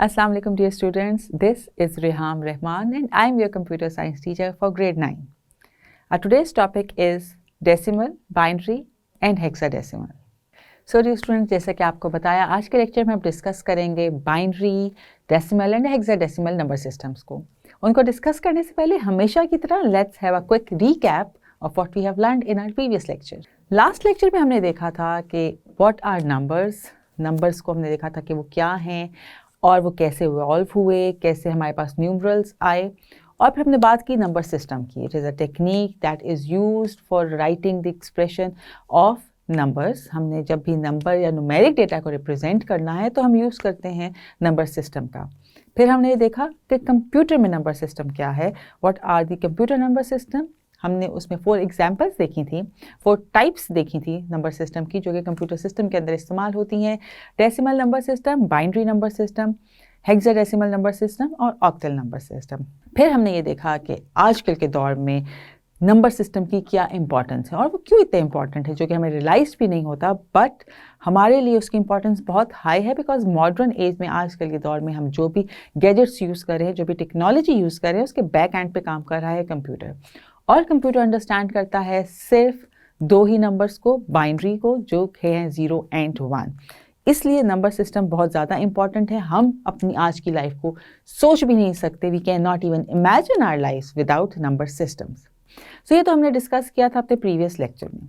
Assalamu alaikum dear students, this is Reham Rahman and I am your computer science teacher for grade 9. Our today's topic is decimal, binary and hexadecimal. So dear students, जैसा कि आपको बताया आज के lecture में हम discuss करेंगे binary, decimal and hexadecimal number systems को. उनको डिस्कस करने से पहले हमेशा की तरह let's have a quick recap of what we have learned in our previous lecture. Last lecture में हमने देखा था कि व्हाट आर नंबर्स को हमने देखा था कि वो क्या हैं और वो कैसे इवॉल्व हुए, कैसे हमारे पास न्यूमरल्स आए, और फिर हमने बात की नंबर सिस्टम की. It is a technique that is used for writing the expression of numbers. हमने जब भी नंबर या न्यूमेरिक डेटा को रिप्रेजेंट करना है तो हम यूज़ करते हैं नंबर सिस्टम का. फिर हमने ये देखा कि कंप्यूटर में नंबर सिस्टम क्या है, what are the computer number system. हमने उसमें 4 एग्जाम्पल्स देखी थी, 4 टाइप्स देखी थी नंबर सिस्टम की जो कि कंप्यूटर सिस्टम के अंदर इस्तेमाल होती हैं. Decimal number system, binary number system, hexadecimal number system और ऑक्टल नंबर सिस्टम. फिर हमने ये देखा कि आजकल के दौर में नंबर सिस्टम की क्या इंपॉर्टेंस है और वो क्यों इतना इंपॉर्टेंट है, जो कि हमें रियलाइज भी नहीं होता, बट हमारे लिए उसकी इंपॉर्टेंस बहुत हाई है बिकॉज मॉडर्न एज में आजकल के दौर में हम जो भी गैजेट्स यूज़ कर रहे हैं, जो भी टेक्नोलॉजी यूज़ कर रहे हैं, उसके बैक एंड पे काम कर रहा है कंप्यूटर. और कंप्यूटर अंडरस्टैंड करता है सिर्फ 2 ही नंबर्स को, बाइनरी को, जो हैं 0 एंड 1. इसलिए नंबर सिस्टम बहुत ज़्यादा इंपॉर्टेंट है. हम अपनी आज की लाइफ को सोच भी नहीं सकते, we can not even imagine our life without number systems. So ये तो हमने डिस्कस किया था अपने प्रीवियस लेक्चर में.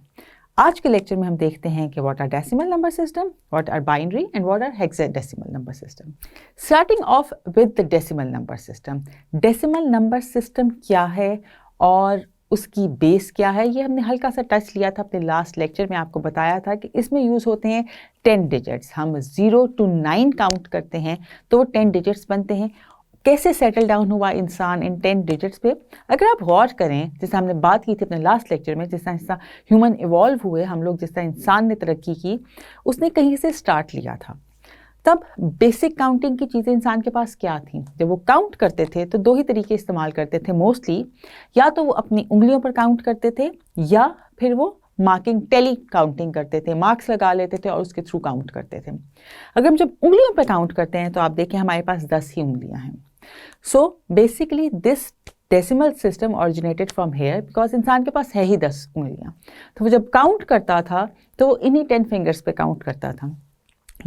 आज के लेक्चर में हम देखते हैं कि what are decimal number system, what are binary and what are hexadecimal number system. Starting off with the decimal number system. Decimal number system क्या है और उसकी बेस क्या है, ये हमने हल्का सा टच लिया था अपने लास्ट लेक्चर में. आपको बताया था कि इसमें यूज़ होते हैं 10 डिजिट्स. हम 0 to 9 काउंट करते हैं तो वो 10 डिजिट्स बनते हैं. कैसे सेटल डाउन हुआ इंसान इन 10 डिजिट्स पे, अगर आप गौर करें, जैसे हमने बात की थी अपने लास्ट लेक्चर में, जिस तरह ह्यूमन इवॉल्व हुए, हम लोग जिस तरह इंसान ने तरक्की की, उसने कहीं से स्टार्ट लिया था. तब बेसिक काउंटिंग की चीज़ें इंसान के पास क्या थी. जब वो काउंट करते थे तो 2 ही तरीके इस्तेमाल करते थे मोस्टली. या तो वो अपनी उंगलियों पर काउंट करते थे या फिर वो मार्किंग, टेली काउंटिंग करते थे, मार्क्स लगा लेते थे और उसके थ्रू काउंट करते थे. अगर हम जब उंगलियों पर काउंट करते हैं तो आप देखें हमारे पास 10 ही उंगलियां हैं. So basically this decimal system originated from here because इंसान के पास है ही 10 उंगलियां. तो वो जब काउंट करता था तो इन्हीं 10 फिंगर्स पे काउंट करता था.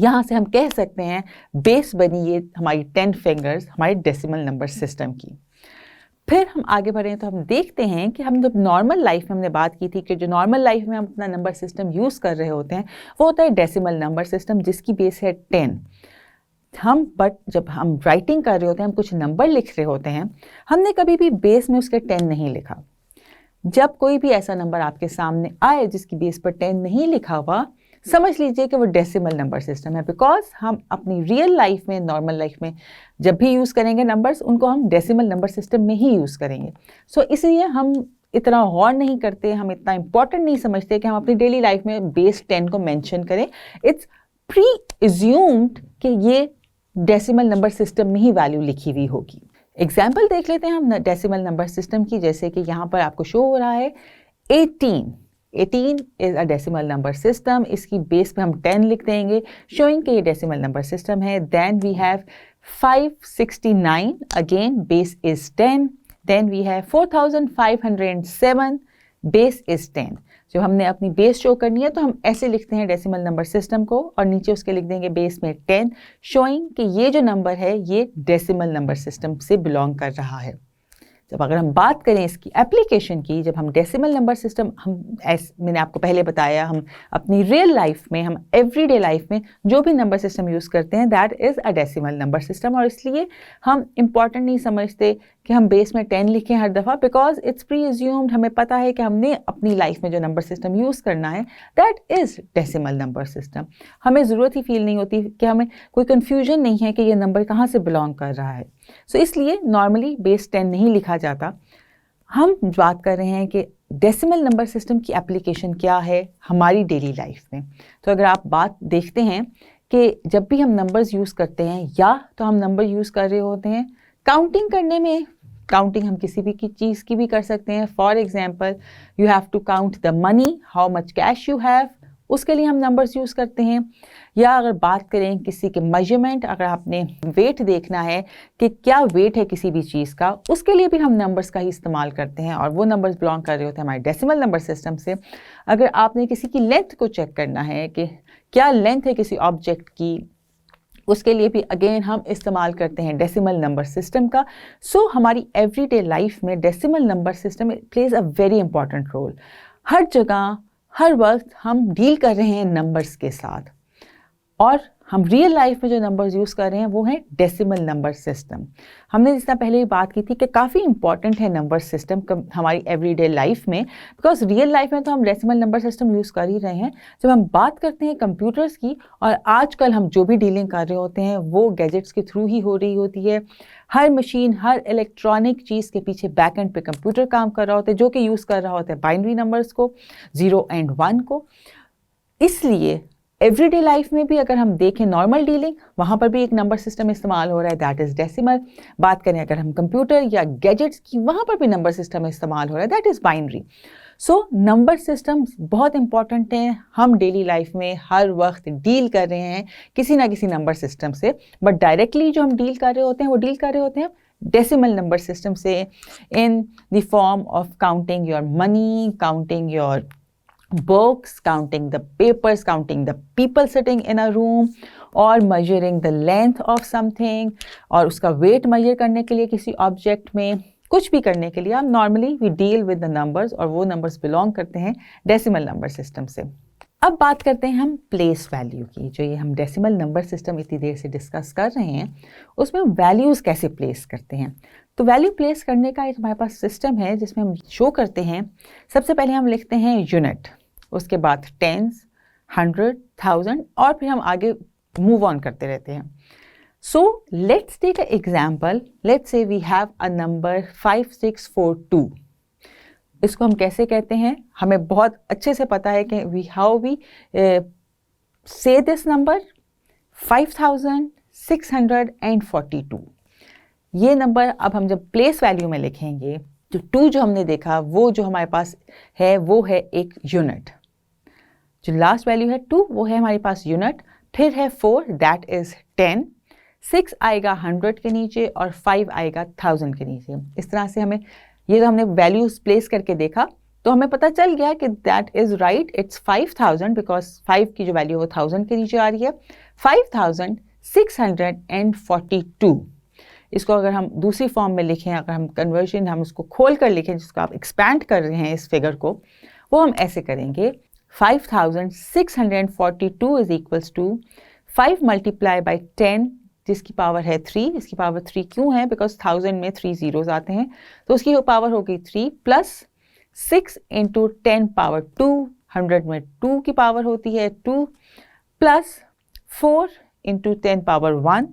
यहाँ से हम कह सकते हैं बेस बनी ये हमारी 10 फिंगर्स हमारे डेसिमल नंबर सिस्टम की. फिर हम आगे बढ़ें तो हम देखते हैं कि हम जब नॉर्मल लाइफ में हमने बात की थी कि जो नॉर्मल लाइफ में हम अपना नंबर सिस्टम यूज़ कर रहे होते हैं वो होता है डेसिमल नंबर सिस्टम जिसकी बेस है 10. बट जब हम राइटिंग कर रहे होते हैं, हम कुछ नंबर लिख रहे होते हैं, हमने कभी भी बेस में उसके 10 नहीं लिखा. जब कोई भी ऐसा नंबर आपके सामने आए जिसकी बेस पर 10 नहीं लिखा हुआ, समझ लीजिए कि वो डेसिमल नंबर सिस्टम है. बिकॉज हम अपनी रियल लाइफ में, नॉर्मल लाइफ में जब भी यूज़ करेंगे नंबर्स, उनको हम डेसिमल नंबर सिस्टम में ही यूज़ करेंगे. सो इसलिए हम इतना गौर नहीं करते, हम इतना इंपॉर्टेंट नहीं समझते कि हम अपनी डेली लाइफ में बेस 10 को मेंशन करें. इट्स प्री एज्यूम्ड कि ये डेसिमल नंबर सिस्टम में ही वैल्यू लिखी हुई होगी. एग्जाम्पल देख लेते हैं हम डेसिमल नंबर सिस्टम की. जैसे कि यहाँ पर आपको शो हो रहा है 18 is a decimal number system. इसकी बेस पे हम 10 लिख देंगे शोइंग कि ये डेसिमल नंबर सिस्टम है. Then we have 569, again base is 10. Then we have 4507, base is 10. जो हमने अपनी बेस शो करनी है तो हम ऐसे लिखते हैं डेसिमल नंबर सिस्टम को और नीचे उसके लिख देंगे बेस में 10, शोइंग कि ये जो नंबर है ये डेसिमल नंबर सिस्टम से बिलोंग कर रहा है. जब अगर हम बात करें इसकी एप्लीकेशन की, जब हम डेसिमल नंबर सिस्टम, मैंने आपको पहले बताया, हम अपनी रियल लाइफ में, हम एवरीडे लाइफ में जो भी नंबर सिस्टम यूज़ करते हैं that is a decimal number system. और इसलिए हम इम्पॉर्टेंट नहीं समझते कि हम बेस में 10 लिखें हर दफ़ा, बिकॉज इट्स प्री एज्यूम्ड. हमें पता है कि हमने अपनी लाइफ में जो नंबर सिस्टम यूज़ करना है that is decimal number system. हमें ज़रूरत ही फील नहीं होती कि हमें कोई कन्फ्यूजन नहीं है कि ये नंबर कहाँ से बिलोंग कर रहा है. सो इसलिए नॉर्मली बेस 10 नहीं लिखा जाता. हम बात कर रहे हैं कि डेसिमल नंबर सिस्टम की एप्लीकेशन क्या है हमारी डेली लाइफ में. तो अगर आप बात देखते हैं कि जब भी हम नंबर्स यूज़ करते हैं या तो हम नंबर यूज़ कर रहे होते हैं काउंटिंग करने में. काउंटिंग हम किसी भी चीज़ की भी कर सकते हैं. For example, you have to count the money, how much cash you have, उसके लिए हम नंबर्स यूज़ करते हैं। या अगर बात करें किसी के मेजरमेंट, अगर आपने वेट देखना है कि क्या वेट है किसी भी चीज़ का, उसके लिए भी हम नंबर्स का ही इस्तेमाल करते हैं और वो नंबर्स बिलोंग कर रहे होते हैं हमारे डेसिमल नंबर सिस्टम से। अगर आपने किसी की लेंथ को चेक करना है कि क्या लेंथ है किसी ऑब्जेक्ट की, उसके लिए भी अगेन हम इस्तेमाल करते हैं डेसिमल नंबर सिस्टम का। सो हमारी एवरीडे लाइफ में decimal number system plays a very important role. हर जगह हर वक्त हम डील कर रहे हैं नंबर्स के साथ, और हम रियल लाइफ में जो नंबर्स यूज़ कर रहे हैं वो है डेसिमल नंबर सिस्टम। हमने जिस तरह पहले ही बात की थी कि काफ़ी इंपॉर्टेंट है नंबर सिस्टम हमारी एवरीडे लाइफ में, बिकॉज रियल लाइफ में तो हम डेसिमल नंबर सिस्टम यूज़ कर ही रहे हैं। जब हम बात करते हैं कंप्यूटर्स की, और आजकल हम जो भी डीलिंग कर रहे होते हैं वो गैजेट्स के थ्रू ही हो रही होती है। हर मशीन, हर इलेक्ट्रॉनिक चीज़ के पीछे बैक एंड पे कंप्यूटर काम कर रहा होता है, जो कि यूज़ कर रहा होता है बाइनरी नंबर्स को, 0 एंड 1 को। इसलिए एवरीडे लाइफ में भी अगर हम देखें नॉर्मल डीलिंग, वहाँ पर भी एक नंबर सिस्टम इस्तेमाल हो रहा है, दैट इज़ डेसिमल। बात करें अगर हम कंप्यूटर या गैजेट्स की, वहाँ पर भी नंबर सिस्टम इस्तेमाल हो रहा है, that is binary. So number systems बहुत इंपॉर्टेंट हैं। हम डेली लाइफ में हर वक्त डील कर रहे हैं किसी ना किसी नंबर सिस्टम से, बट डायरेक्टली जो हम डील कर रहे होते हैं वो डील कर रहे होते हैं डेसिमल नंबर सिस्टम से, in the form of counting your money, counting your books, counting the papers, counting the people sitting in a room, और measuring the length of something, और उसका weight measure करने के लिए किसी object में, कुछ भी करने के लिए हम normally we deal with the numbers, और वो numbers belong करते हैं decimal number system से। अब बात करते हैं हम place value की। जो ये हम decimal number system इतनी देर से discuss कर रहे हैं, उसमें हम values कैसे place करते हैं। तो वैल्यू प्लेस करने का एक हमारे पास सिस्टम है जिसमें हम शो करते हैं। सबसे पहले हम लिखते हैं यूनिट, उसके बाद टेंस, 100, 1000, और फिर हम आगे मूव ऑन करते रहते हैं। So let's take a example. Let's say we have a number 5642। इसको हम कैसे कहते हैं, हमें बहुत अच्छे से पता है कि हाउ वी से दिस नंबर 5642। ये नंबर अब हम जब प्लेस वैल्यू में लिखेंगे, तो 2 जो हमने देखा वो जो हमारे पास है वो है एक यूनिट। जो लास्ट वैल्यू है 2 वो है हमारे पास यूनिट। फिर है 4, दैट इज 10, 6 आएगा 100 के नीचे और 5 आएगा 1000 के नीचे। इस तरह से हमें ये जो हमने वैल्यूज प्लेस करके देखा तो हमें पता चल गया कि that is right, it's 5000, because 5 की जो वैल्यू है वो 1000 के नीचे आ रही है। 5642। इसको अगर हम दूसरी फॉर्म में लिखें, अगर हम कन्वर्जन हम उसको खोल कर लिखें, जिसको आप एक्सपैंड कर रहे हैं इस फिगर को, वो हम ऐसे करेंगे 5642 is equals to 5 multiply by 10 जिसकी पावर है 3। इसकी पावर 3 क्यों है, बिकॉज 1000 में 3 जीरोज आते हैं, तो उसकी पावर हो गई 3 प्लस 6 इंटू 10 पावर 2, 100 में 2 की पावर होती है 2, प्लस 4 इंटू 10 पावर 1,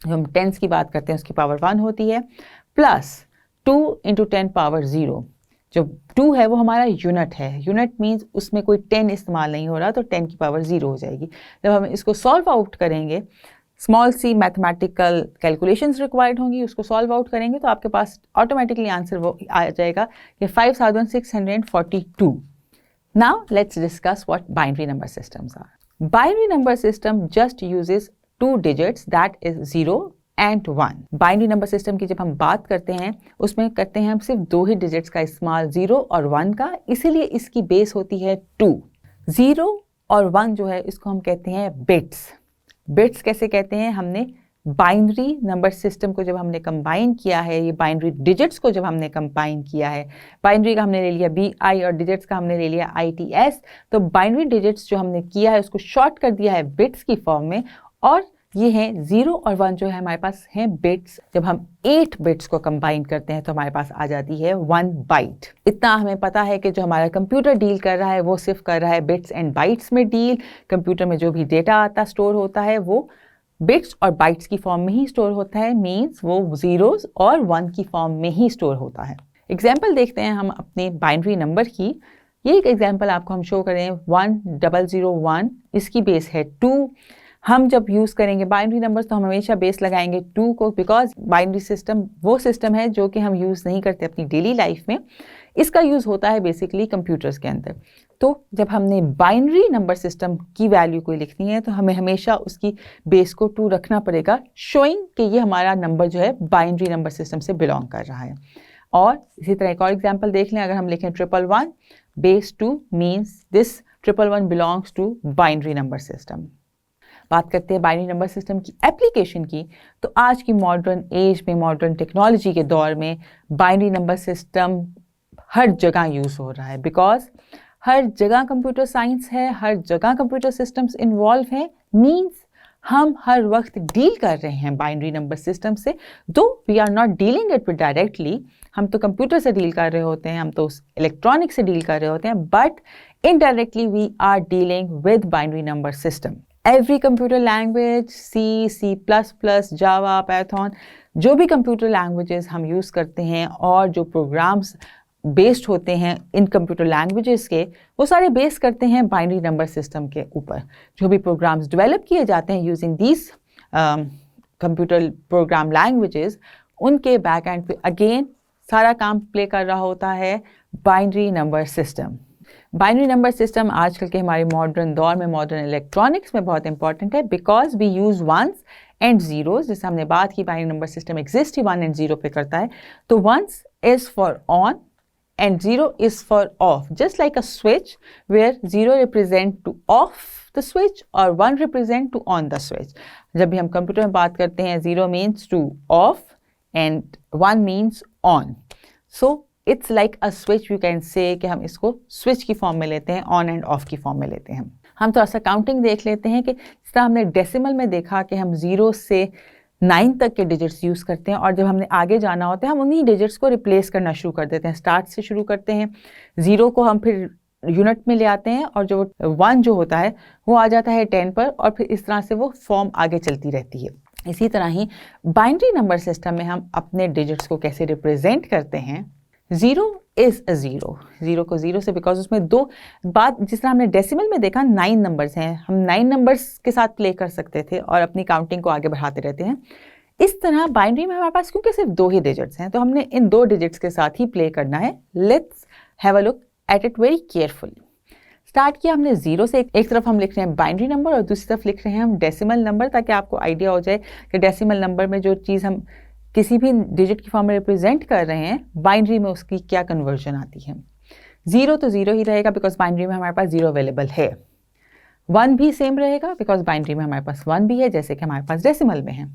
जो हम टेंस की बात करते हैं उसकी पावर 1 होती है, प्लस 2 इंटू 10 पावर 0। जो 2 है वो हमारा यूनिट है। यूनिट मीन्स उसमें कोई 10 इस्तेमाल नहीं हो रहा, तो 10 की पावर 0 हो जाएगी। जब हम इसको सॉल्व आउट करेंगे, small C mathematical calculations required होंगी, उसको सॉल्व आउट करेंगे तो आपके पास ऑटोमेटिकली आंसर वो आ जाएगा कि 5642। Now let's discuss what binary number systems are. Binary number system just uses 2 digits, that is 0 and 1। Binary number system की जब हम बात करते हैं उसमें करते हैं हम सिर्फ 2 ही डिजिट्स का इस्तेमाल, 0 और 1 का, इसीलिए इसकी बेस होती है 2। 0 और 1 जो है इसको हम कहते हैं बिट्स। बिट्स कैसे कहते हैं, हमने बाइनरी नंबर सिस्टम को जब हमने कंबाइन किया है, ये बाइनरी डिजिट्स को जब हमने कंबाइन किया है, बाइनरी का हमने ले लिया BI और डिजिट्स का हमने ले लिया ITS, तो बाइनरी डिजिट्स जो हमने किया है उसको शॉर्ट कर दिया है बिट्स की फॉर्म में, और ये हैं 0 और 1 जो है हमारे पास हैं बिट्स। जब हम 8 बिट्स को कंबाइन करते हैं तो हमारे पास आ जाती है 1 बाइट। इतना हमें पता है कि जो हमारा कंप्यूटर डील कर रहा है वो सिर्फ कर रहा है बिट्स एंड बाइट्स में डील। कंप्यूटर में जो भी डेटा आता स्टोर होता है वो बिट्स और बाइट्स की फॉर्म में ही स्टोर होता है, मीन्स वो 0s और 1 की फॉर्म में ही स्टोर होता है। एग्जाम्पल देखते हैं हम अपने बाइनरी नंबर की। ये एक एग्जाम्पल आपको हम शो करें 1001, इसकी बेस है 2। हम जब यूज़ करेंगे बाइनरी नंबर्स तो हम हमेशा बेस लगाएंगे 2 को, बिकॉज बाइनरी सिस्टम वो सिस्टम है जो कि हम यूज़ नहीं करते अपनी डेली लाइफ में। इसका यूज़ होता है बेसिकली कंप्यूटर्स के अंदर। तो जब हमने बाइनरी नंबर सिस्टम की वैल्यू कोई लिखनी है तो हमें हमेशा उसकी बेस को 2 रखना पड़ेगा, शोइंग कि ये हमारा नंबर जो है बाइनरी नंबर सिस्टम से बिलोंग कर रहा है। और इसी तरह एक और एग्जांपल देख लें, अगर हम लिखें 111 base 2 means this 111 belongs to binary number system. बात करते हैं बाइनरी नंबर सिस्टम की एप्लीकेशन की, तो आज की मॉडर्न एज में, मॉडर्न टेक्नोलॉजी के दौर में बाइनरी नंबर सिस्टम हर जगह यूज़ हो रहा है, बिकॉज हर जगह कंप्यूटर साइंस है, हर जगह कंप्यूटर सिस्टम्स इन्वॉल्व हैं, मीन्स हम हर वक्त डील कर रहे हैं बाइनरी नंबर सिस्टम से। Though we are not dealing it with directly, हम तो कंप्यूटर से डील कर रहे होते हैं, हम तो इलेक्ट्रॉनिक से डील कर रहे होते हैं, but indirectly we are dealing with binary number system. Every computer language, C++, Java, Python, जो भी कंप्यूटर लैंग्वेजेस हम यूज़ करते हैं और जो प्रोग्राम्स बेस्ड होते हैं इन कंप्यूटर लैंग्वेजेस के, वो सारे बेस करते हैं बाइनरी नंबर सिस्टम के ऊपर। जो भी प्रोग्राम्स डेवलप किए जाते हैं using these computer program languages, उनके बैक एंड पे अगेन सारा काम प्ले कर रहा होता है binary number system. Binary number system आजकल के हमारे मॉडर्न दौर में, मॉडर्न इलेक्ट्रॉनिक्स में बहुत इंपॉर्टेंट है, because we use ones and zeros. जैसे हमने बात की बाइनरी नंबर सिस्टम एग्जिस्ट ही 1 एंड 0 पे करता है, तो ones is for on and 0 is for off, just like a switch where 0 represent to off the switch or 1 represent to on the switch. जब भी हम कंप्यूटर में बात करते हैं 0 means to off and 1 means on. So it's like a switch, you can say कि हम इसको switch की फॉर्म में लेते हैं, on and off की फॉर्म में लेते हैं। हम थोड़ा सा काउंटिंग देख लेते हैं कि जिस तरह हमने डेसिमल में देखा कि हम 0 से 9 तक के डिजिट्स यूज़ करते हैं, और जब हमने आगे जाना होता है हम उन्हीं डिजिट्स को रिप्लेस करना शुरू कर देते हैं। स्टार्ट से शुरू करते हैं, 0 को हम फिर यूनिट में ले आते हैं और जो 1 जो होता है वो आ जाता है 10 पर, और फिर इस तरह से वो फॉर्म आगे चलती रहती है। इसी तरह ही बाइनरी नंबर सिस्टम में हम अपने डिजिट्स को कैसे रिप्रेजेंट करते हैं। 0 इज अ 0, 0 को 0 से, बिकॉज उसमें दो बात, जिस तरह हमने डेसिमल में देखा 9 नंबर्स हैं, हम 9 नंबर्स के साथ प्ले कर सकते थे और अपनी काउंटिंग को आगे बढ़ाते रहते हैं। इस तरह बाइनरी में हमारे पास क्योंकि सिर्फ 2 ही डिजिट्स हैं, तो हमने इन 2 डिजिट्स के साथ ही प्ले करना है। Let's have a look at it very carefully. Start किया हमने 0 से, एक तरफ हम लिख रहे हैं बाइनरी नंबर और दूसरी तरफ लिख रहे हैं हम डेसिमल नंबर, ताकि आपको आइडिया हो जाए कि डेसिमल नंबर में जो चीज़ हम किसी भी डिजिट की फॉर्म में रिप्रेजेंट कर रहे हैं, बाइनरी में उसकी क्या कन्वर्जन आती है। 0 तो 0 ही रहेगा बिकॉज बाइनरी में हमारे पास 0 अवेलेबल है। 1 भी सेम रहेगा बिकॉज बाइनरी में हमारे पास 1 भी है, जैसे कि हमारे पास डेसिमल में है।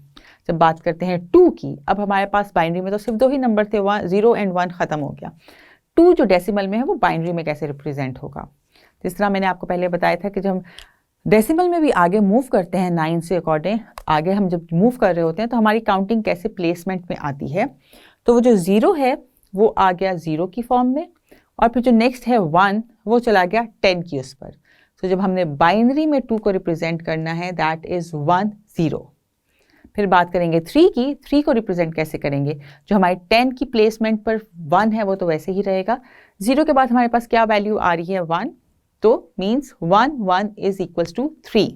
जब बात करते हैं 2 की, अब हमारे पास बाइनरी में तो सिर्फ 2 ही नंबर थे, 0 एंड 1 ख़त्म हो गया। 2 जो डेसिमल में है वो बाइनरी में कैसे रिप्रेजेंट होगा। जिस तरह मैंने आपको पहले बताया था कि जब हम डेसिमल में भी आगे मूव करते हैं 9 से अकॉर्डिंग, आगे हम जब मूव कर रहे होते हैं तो हमारी काउंटिंग कैसे प्लेसमेंट में आती है। तो वो जो 0 है वो आ गया 0 की फॉर्म में, और फिर जो नेक्स्ट है 1 वो चला गया 10 की उस पर। तो जब हमने बाइनरी में 2 को रिप्रेजेंट करना है, दैट इज़ 1 0। फिर बात करेंगे 3 की, 3 को रिप्रेजेंट कैसे करेंगे। जो हमारी 10 की प्लेसमेंट पर 1 है वो तो वैसे ही रहेगा। 0 के बाद हमारे पास क्या वैल्यू आ रही है 1, तो मीन्स 1 1 इज इक्वल्स टू 3।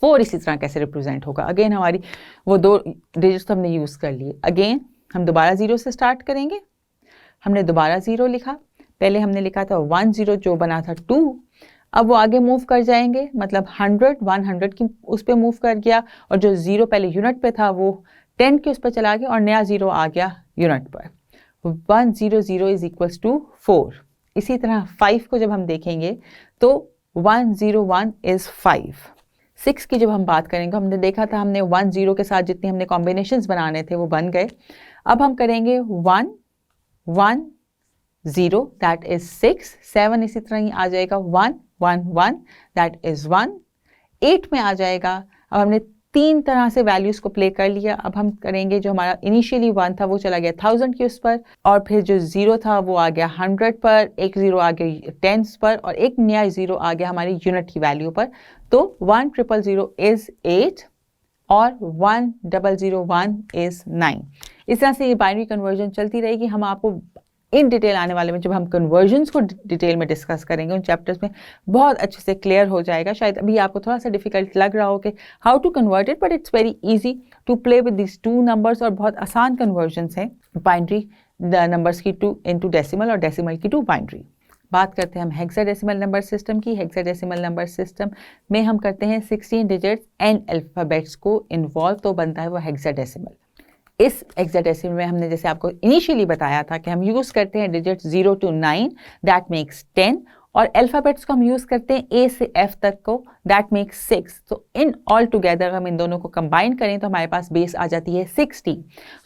4 इसी तरह कैसे रिप्रेजेंट होगा। अगेन हमारी वो 2 डिजिट्स तो हमने यूज़ कर लिए। अगेन हम दोबारा 0 से स्टार्ट करेंगे, हमने दोबारा 0 लिखा, पहले हमने लिखा था 1 0 जो बना था 2, अब वो आगे मूव कर जाएंगे, मतलब 100 की उस पर मूव कर गया, और जो 0 पहले यूनिट पे था वो 10 के उस पर चला गया और नया 0 आ गया यूनिट पर। 1 0 0 इज इक्वल्स टू 4। इसी तरह 5 को जब हम देखेंगे तो 1 0 1 इज 5। 6 की जब हम बात करेंगे, हमने देखा था हमने 1 0 के साथ जितने हमने कॉम्बिनेशंस बनाने थे वो बन गए। अब हम करेंगे 1 1 0 दैट इज 6। 7 इसी तरह ही आ जाएगा 1 1 1 दैट इज 1। 8 में आ जाएगा। अब हमने 3 तरह से वैल्यूज को प्ले कर लिया। अब हम करेंगे जो हमारा इनिशियली 1 था वो चला गया 1000 की उस पर, और फिर जो 0 था वो आ गया 100 पर, एक 0 आ गया 10s पर, और एक नया 0 आ गया हमारी यूनिट की वैल्यू पर। तो 1 0 0 इज 8 और 1 0 0 1 इज 9। इस तरह से ये बाइनरी कन्वर्जन चलती रहेगी। हम आपको इन डिटेल आने वाले में जब हम कन्वर्जन्स को डिटेल में डिस्कस करेंगे उन चैप्टर्स में बहुत अच्छे से क्लियर हो जाएगा। शायद अभी आपको थोड़ा सा डिफिकल्ट लग रहा हो कि how to convert it, but it's very easy to play with this 2 numbers, और बहुत आसान कन्वर्जन्स हैं बाइनरी नंबर्स की 2 इंटू डेसिमल और डेसिमल की 2 बाइनरी। बात करते हैं हम हेक्साडेसिमल नंबर सिस्टम की। हेक्साडेसिमल नंबर सिस्टम में हम करते हैं 16 डिजिट्स एंड अल्फ़ाबेट्स को इन्वॉल्व, तो बनता है वो हेक्साडेसिमल। इस हेक्साडेसिमल में हमने जैसे आपको इनिशियली बताया था कि हम यूज़ करते हैं डिजिट्स 0 to 9, दैट मेक्स 10, और अल्फ़ाबेट्स को हम यूज़ करते हैं A से F तक को, दैट मेक्स 6। तो इन ऑल टुगेदर हम इन दोनों को कंबाइन करें तो हमारे पास बेस आ जाती है 60।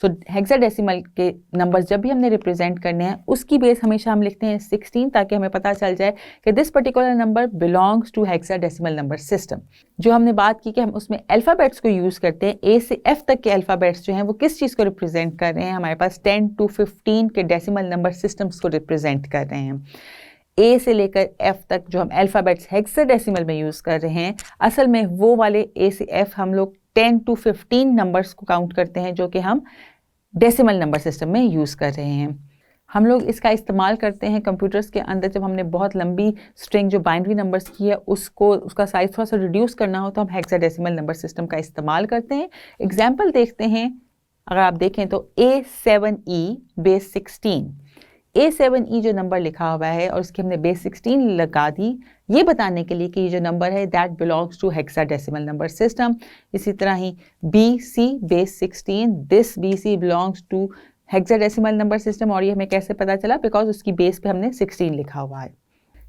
सो हेक्साडेसिमल के नंबर्स जब भी हमने रिप्रेजेंट करने हैं उसकी बेस हमेशा हम लिखते हैं 16, ताकि हमें पता चल जाए कि this particular number belongs to hexadecimal number system. जो हमने बात की कि हम उसमें अल्फ़ाबेट्स को यूज़ करते हैं, A से F तक के अल्फ़ाबेट्स जो हैं वो किस चीज़ को रिप्रेजेंट कर रहे हैं, हमारे पास 10 to 15 के डेसिमल नंबर सिस्टम्स को रिप्रेजेंट कर रहे हैं। A से लेकर F तक जो हम अल्फ़ाबेट्स हेक्साडेसिमल में यूज़ कर रहे हैं, असल में वो वाले A से F हम लोग 10 to 15 नंबर्स को काउंट करते हैं जो कि हम डेसिमल नंबर सिस्टम में यूज़ कर रहे हैं। हम लोग इसका इस्तेमाल करते हैं कंप्यूटर्स के अंदर जब हमने बहुत लंबी स्ट्रिंग जो बाइनरी नंबर्स की है उसका साइज़ थोड़ा सा रिड्यूस करना हो तो हम हेक्साडेसिमल नंबर सिस्टम का इस्तेमाल करते हैं। एग्जाम्पल देखते हैं, अगर आप देखें तो A7E बेस 16, A7E जो नंबर लिखा हुआ है और उसकी हमने बेस 16 लगा दी, ये बताने के लिए कि ये जो नंबर है that belongs to hexadecimal number system. इसी तरह ही BC base 16, this BC belongs to hexadecimal number system, और ये हमें कैसे पता चला, बिकॉज उसकी बेस पे हमने 16 लिखा हुआ है।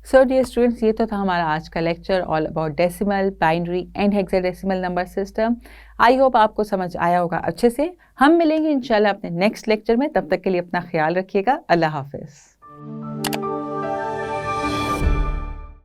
सो डियर स्टूडेंट्स, ये तो था हमारा आज का lecture all about decimal, binary and hexadecimal number system. I hope आपको समझ आया होगा अच्छे से। हम मिलेंगे इंशाल्लाह अपने नेक्स्ट लेक्चर में, तब तक के लिए अपना ख्याल रखिएगा। अल्लाह हाफिज़।